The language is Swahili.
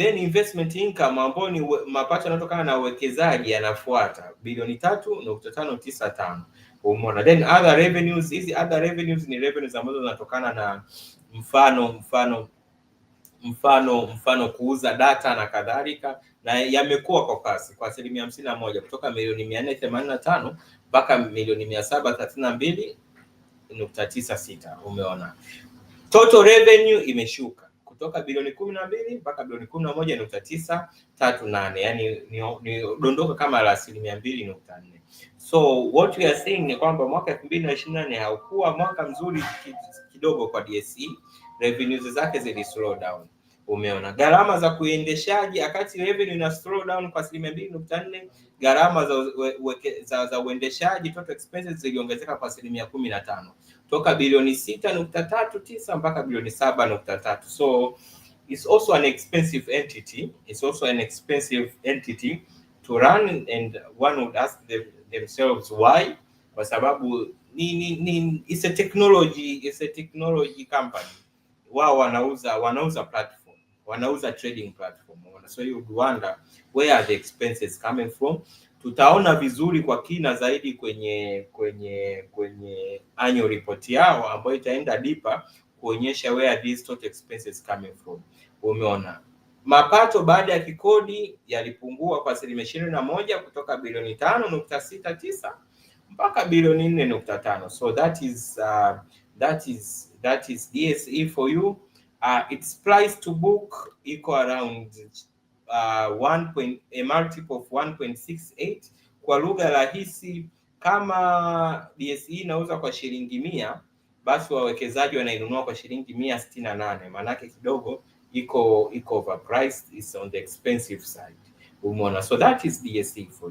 Then investment income ambayo ni mapato yanayotokana na uwekezaji yanafuata bilioni 3.595. Umeona? Then other revenues, hizi other revenues ni revenues ambazo zinatokana na mfano kuuza data na kadhalika, na yamekuwa kwa kasi kwa 51% kutoka milioni 485 mpaka milioni 732.96. Umeona? Total revenue imeshuka kutoka bilioni 12 mpaka bilioni 11.938, yani ni dondoka kama la 2.4%. So what we are saying ni kwamba mwaka 2024 haukuwa mwaka mzuri kidogo kwa DSE. Revenues zake zili slow down. Umeona? Gharama za kuendeshaji, akati revenue ina slow down kwa 2.4%, gharama za uendeshaji total expenses ziliongezeka kwa 15%, toka bilioni 6.39 mpaka bilioni 7.3. So it's also an expensive entity. It's also an expensive entity to run, and one would ask themselves why. Kwa sababu it's a technology company. Wao wanauza platform, wanauza trading platform. So you would wonder where are the expenses coming from. Tutaona vizuri kwa kina zaidi kwenye annual report yao ambayo itaenda deeper kuonyesha where these total expenses coming from. Umeona? Mapato baada ya kikodi yalipungua kwa 21% kutoka bilioni 5.69 mpaka bilioni 4.5. So that is DSE for you. Its price to book iko around a multiple of 1.68. Kwa lugha rahisi, kama DSE inauza kwa shilingi 100, basi wawekezaji wanainunua kwa shilingi 168. Maanake kidogo iko overpriced, is on the expensive side. Umeona? So that is DSE for you.